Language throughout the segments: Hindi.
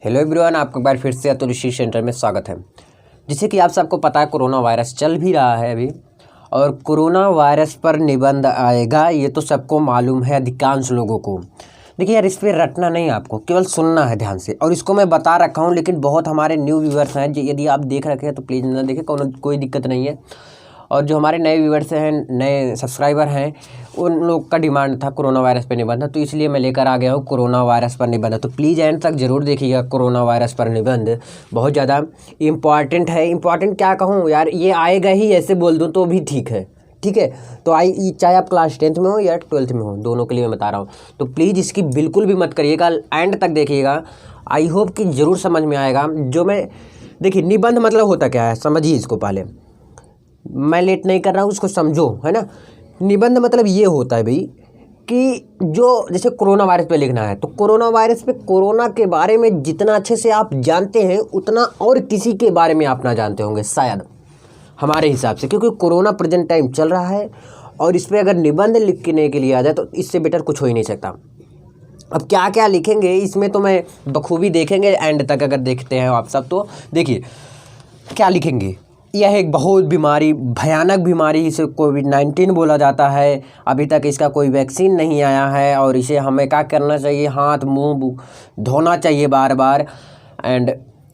हेलो एवरीवन, आपको एक बार फिर से अतुल ऋषि सेंटर में स्वागत है। जैसे कि आप सबको पता है, कोरोना वायरस चल भी रहा है अभी, और कोरोना वायरस पर निबंध आएगा, ये तो सबको मालूम है, अधिकांश लोगों को। देखिए यार, इस पर रटना नहीं, आपको केवल सुनना है ध्यान से। और इसको मैं बता रखा हूँ, लेकिन बहुत हमारे न्यू व्यूवर्स हैं, यदि आप देख रखे हैं तो प्लीज़ ना देखें, कोई दिक्कत नहीं है। और जो हमारे नए व्यूवर्स हैं, नए सब्सक्राइबर हैं, उन लोग का डिमांड था कोरोना वायरस पर निबंध, तो इसलिए मैं लेकर आ गया हूँ कोरोना वायरस पर निबंध। तो प्लीज़ एंड तक ज़रूर देखिएगा। कोरोना वायरस पर निबंध बहुत ज़्यादा इम्पॉर्टेंट है। इम्पॉर्टेंट क्या कहूँ यार, ये आएगा ही, ऐसे बोल दूँ तो भी ठीक है। ठीक है, तो चाहे आप क्लास 10th में हो या 12th में हो, दोनों के लिए मैं बता रहा हूँ। तो प्लीज़ इसकी बिल्कुल भी मत करिएगा, एंड तक देखिएगा। आई होप कि ज़रूर समझ में आएगा। जो मैं देखिए, निबंध मतलब होता क्या है, समझिए इसको पहले। मैं लेट नहीं कर रहा हूँ, उसको समझो, है ना। निबंध मतलब ये होता है भाई कि जो जैसे कोरोना वायरस पे लिखना है, तो कोरोना वायरस पे, कोरोना के बारे में जितना अच्छे से आप जानते हैं, उतना और किसी के बारे में आप ना जानते होंगे शायद, हमारे हिसाब से। क्योंकि कोरोना प्रेजेंट टाइम चल रहा है, और इस पर अगर निबंध लिखने के लिए आ जाए तो इससे बेटर कुछ हो ही नहीं सकता। अब क्या क्या लिखेंगे इसमें तो मैं बखूबी देखेंगे एंड तक, अगर देखते हैं आप सब तो देखिए क्या लिखेंगे। यह एक बहुत बीमारी, भयानक बीमारी, इसे कोविड-19 बोला जाता है। अभी तक इसका कोई वैक्सीन नहीं आया है, और इसे हमें क्या करना चाहिए, हाथ मुंह धोना चाहिए बार बार, एंड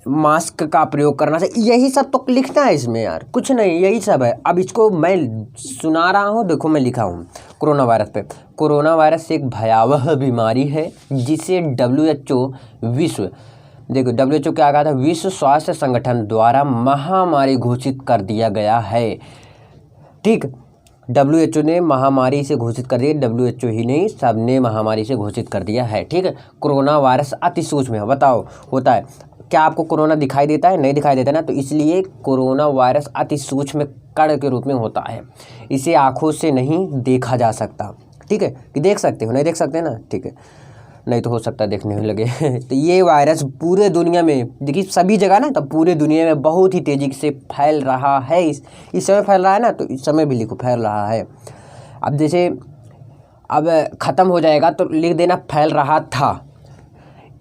मास्क का प्रयोग करना चाहिए। यही सब तो लिखना है इसमें यार, कुछ नहीं, यही सब है। अब इसको मैं सुना रहा हूँ, देखो मैं लिखा हूँ कोरोना वायरस पे। कोरोना वायरस एक भयावह बीमारी है जिसे WHO क्या कहा था, विश्व स्वास्थ्य संगठन द्वारा महामारी घोषित कर दिया गया है। ठीक, WHO ने महामारी से घोषित कर दिया। WHO ही नहीं, सबने महामारी से घोषित कर दिया है। ठीक है, कोरोना वायरस अति सूक्ष्म है। बताओ, होता है क्या आपको कोरोना दिखाई देता है? नहीं दिखाई देता ना, तो इसलिए कोरोना वायरस अति सूक्ष्म कण के रूप में होता है। इसे आँखों से नहीं देखा जा सकता। ठीक है, कि देख सकते हो, नहीं देख सकते ना, ठीक है, नहीं तो हो सकता है देखने लगे। तो ये वायरस पूरे दुनिया में, देखिए सभी जगह ना, तो पूरे दुनिया में बहुत ही तेज़ी से फैल रहा है। इस समय फैल रहा है ना, तो इस समय भी लिखो फैल रहा है। अब जैसे अब ख़त्म हो जाएगा तो लिख देना फैल रहा था।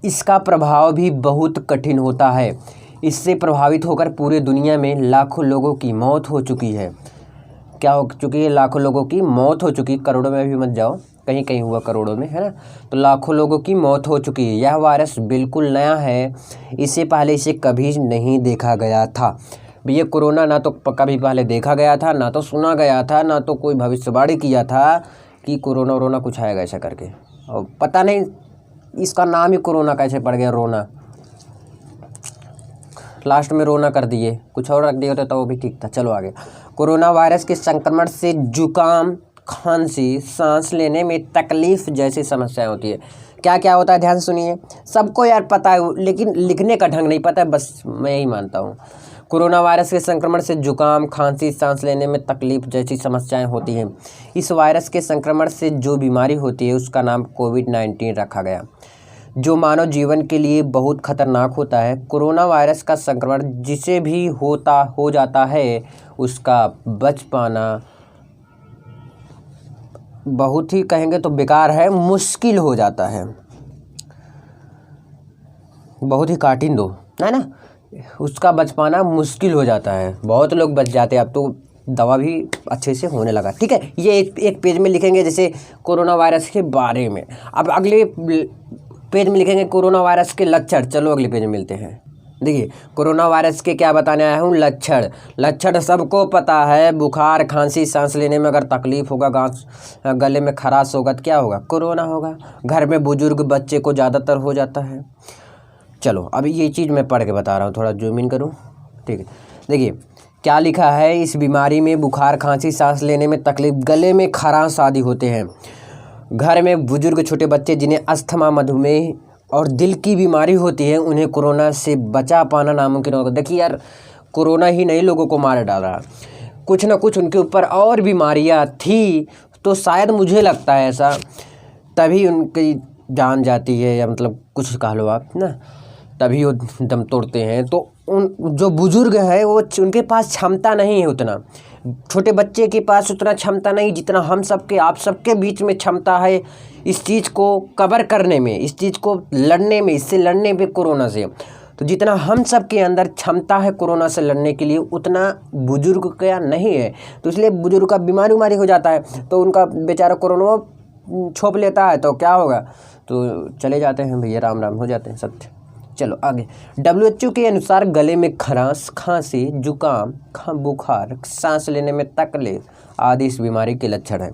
इसका प्रभाव भी बहुत कठिन होता है। इससे प्रभावित होकर पूरे दुनिया में लाखों लोगों की मौत हो चुकी है। क्या हो चुकी है? लाखों लोगों की मौत हो चुकी। करोड़ों में भी मत जाओ, कहीं कहीं हुआ करोड़ों में, है ना। तो लाखों लोगों की मौत हो चुकी है। यह वायरस बिल्कुल नया है, इससे पहले इसे कभी नहीं देखा गया था। ये कोरोना ना तो कभी पहले देखा गया था, ना तो सुना गया था, ना तो कोई भविष्यवाणी किया था कि कोरोना वोरोना कुछ आएगा ऐसा करके। और पता नहीं इसका नाम ही कोरोना कैसे पड़ गया, रोना। लास्ट में रोना कर दिए, कुछ और रख दिए होते तो वो भी ठीक था। चलो आगे। कोरोना वायरस के संक्रमण से जुकाम, खांसी, सांस लेने में तकलीफ जैसी समस्याएं होती है। क्या क्या होता है, ध्यान से सुनिए। सबको यार पता है, लेकिन लिखने का ढंग नहीं पता है, बस मैं यही मानता हूँ। कोरोना वायरस के संक्रमण से जुकाम, खांसी, सांस लेने में तकलीफ जैसी समस्याएं होती हैं। इस वायरस के संक्रमण से जो बीमारी होती है उसका नाम कोविड-19 रखा गया, जो मानव जीवन के लिए बहुत खतरनाक होता है। कोरोना वायरस का संक्रमण जिसे भी हो जाता है, उसका बच पाना बहुत ही, कहेंगे तो बेकार है, मुश्किल हो जाता है, बहुत ही कठिन दो, है ना। उसका बच पाना मुश्किल हो जाता है। बहुत लोग बच जाते हैं, अब तो दवा भी अच्छे से होने लगा। ठीक है, ये एक पेज में लिखेंगे जैसे कोरोना वायरस के बारे में। अब अगले पेज में लिखेंगे कोरोना वायरस के लक्षण। चलो अगले पेज में मिलते हैं। देखिए, कोरोना वायरस के क्या बताने आया हूँ, लक्षण सबको पता है। बुखार, खांसी, सांस लेने में अगर तकलीफ होगा, गले में खराश होगा, तो क्या होगा, कोरोना होगा। घर में बुजुर्ग बच्चे को ज़्यादातर हो जाता है। चलो अभी ये चीज़ मैं पढ़ के बता रहा हूँ, थोड़ा जूम इन करूँ। ठीक है, देखिए क्या लिखा है। इस बीमारी में बुखार, खांसी, सांस लेने में तकलीफ, गले में खराश आदि होते हैं। घर में बुजुर्ग, छोटे बच्चे जिन्हें अस्थमा, मधुमेह और दिल की बीमारी होती है, उन्हें कोरोना से बचा पाना नामुमकिन होगा। देखिए यार, कोरोना ही नहीं लोगों को मार डाला, कुछ ना कुछ उनके ऊपर और बीमारियां थी, तो शायद मुझे लगता है ऐसा, तभी उनकी जान जाती है, या मतलब कुछ कह लो आप ना। तभी वो दम तोड़ते हैं। तो उन जो बुजुर्ग है वो उनके पास क्षमता नहीं है उतना, छोटे बच्चे के पास उतना क्षमता नहीं जितना हम सबके आप सबके बीच में क्षमता है इस चीज़ को कवर करने में, इस चीज़ को लड़ने में, इससे लड़ने में कोरोना से। तो जितना हम सब के अंदर क्षमता है कोरोना से लड़ने के लिए उतना बुजुर्ग का नहीं है। तो इसलिए बुजुर्ग का बीमारी हो जाता है तो उनका बेचारा कोरोना छोप लेता है तो क्या होगा, तो चले जाते हैं भैया, राम राम हो जाते हैं सत्य। चलो आगे। WHO के अनुसार गले में खराश, खांसी, जुकाम, बुखार, सांस लेने में तकलीफ आदि इस बीमारी के लक्षण हैं।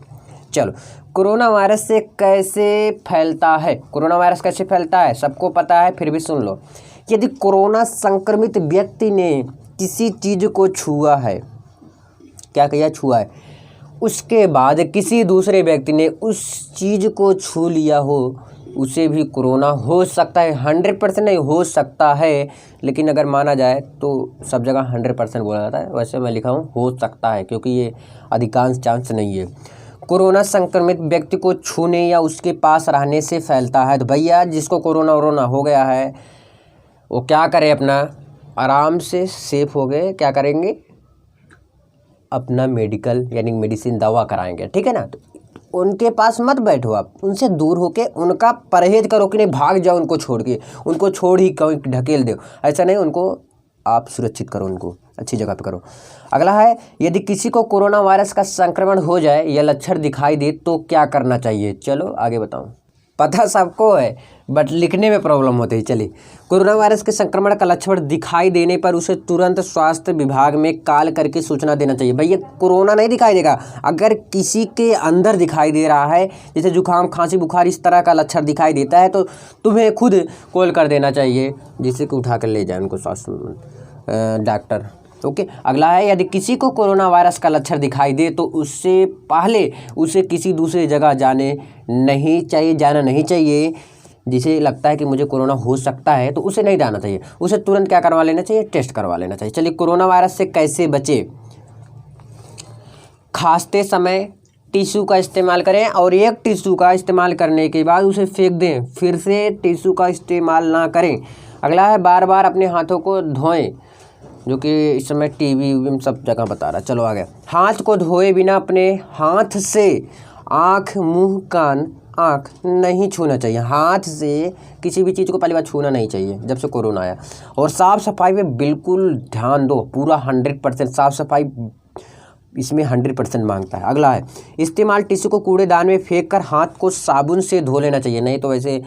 चलो, कोरोना वायरस से कैसे फैलता है? कोरोना वायरस कैसे फैलता है सबको पता है, फिर भी सुन लो। यदि कोरोना संक्रमित व्यक्ति ने किसी चीज़ को छुआ है, क्या किया, छुआ है, उसके बाद किसी दूसरे व्यक्ति ने उस चीज़ को छू लिया हो, उसे भी कोरोना हो सकता है। 100% नहीं, हो सकता है, लेकिन अगर माना जाए तो सब जगह 100% बोला जाता है, वैसे मैं लिखा हूँ हो सकता है क्योंकि ये अधिकांश चांस नहीं है। कोरोना संक्रमित व्यक्ति को छूने या उसके पास रहने से फैलता है। तो भैया जिसको कोरोना हो गया है वो क्या करे, अपना आराम से सेफ हो गए, क्या करेंगे, अपना मेडिकल यानी मेडिसिन दवा कराएंगे, ठीक है ना। तो उनके पास मत बैठो, आप उनसे दूर होके उनका परहेज करो कि नहीं भाग जाओ उनको छोड़ के, उनको छोड़ ही कहीं ढकेल दो, ऐसा नहीं, उनको आप सुरक्षित करो, उनको अच्छी जगह पे करो। अगला है, यदि किसी को कोरोना वायरस का संक्रमण हो जाए या लक्षण दिखाई दे तो क्या करना चाहिए? चलो आगे बताऊं, पता सबको है बट लिखने में प्रॉब्लम होती है। चलिए, कोरोना वायरस के संक्रमण का लक्षण दिखाई देने पर उसे तुरंत स्वास्थ्य विभाग में कॉल करके सूचना देना चाहिए। भैया कोरोना नहीं दिखाई देगा, अगर किसी के अंदर दिखाई दे रहा है, जैसे जुकाम, खांसी, बुखार, इस तरह का लक्षण दिखाई देता है तो तुम्हें खुद कॉल कर देना चाहिए, जिससे कि उठा कर ले जाए उनको स्वास्थ्य डॉक्टर। ओके। अगला है, यदि किसी को कोरोना वायरस का लक्षण दिखाई दे तो उससे पहले उसे किसी दूसरी जगह जाना नहीं चाहिए। जिसे लगता है कि मुझे कोरोना हो सकता है तो उसे नहीं जाना चाहिए, उसे तुरंत क्या करवा लेना चाहिए, टेस्ट करवा लेना चाहिए। चलिए, कोरोना वायरस से कैसे बचे? खांसते समय टिश्यू का इस्तेमाल करें और एक टिश्यू का इस्तेमाल करने के बाद उसे फेंक दें, फिर से टिश्यू का इस्तेमाल ना करें। अगला है, बार बार अपने हाथों को धोएं, जो कि इस समय टीवी सब जगह बता रहा है। चलो आगे। हाथ को धोए बिना अपने हाथ से आँख, मुंह, कान, आँख नहीं छूना चाहिए। हाथ से किसी भी चीज़ को पहली बार छूना नहीं चाहिए जब से कोरोना आया। और साफ़ सफाई पे बिल्कुल ध्यान दो, पूरा 100% साफ़ सफाई इसमें 100% मांगता है। अगला है, इस्तेमाल टिश्यू को कूड़ेदान में फेंक कर हाथ को साबुन से धो लेना चाहिए। नहीं तो वैसे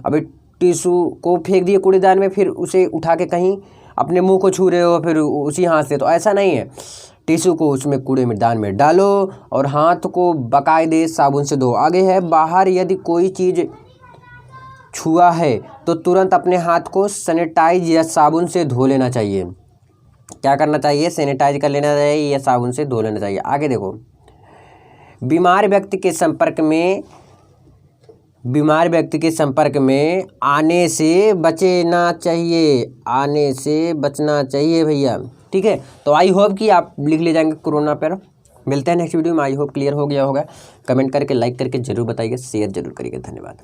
अभी टिश्यू को फेंक दिए कूड़ेदान में, फिर उसे उठा के कहीं अपने मुंह को छू रहे हो फिर उसी हाथ से, तो ऐसा नहीं है। टिश्यू को उसमें कूड़ेदान में डालो और हाथ को बाकायदे साबुन से धो। आगे है, बाहर यदि कोई चीज़ छुआ है तो तुरंत अपने हाथ को सैनिटाइज या साबुन से धो लेना चाहिए। क्या करना चाहिए? सैनिटाइज कर लेना चाहिए या साबुन से धो लेना चाहिए। आगे देखो, बीमार व्यक्ति के संपर्क में आने से बचना चाहिए भैया, ठीक है। तो आई होप कि आप लिख ले जाएंगे कोरोना पर। मिलते हैं नेक्स्ट वीडियो में, आई होप क्लियर हो गया होगा। कमेंट करके, लाइक करके जरूर बताइएगा, शेयर जरूर करिएगा। धन्यवाद।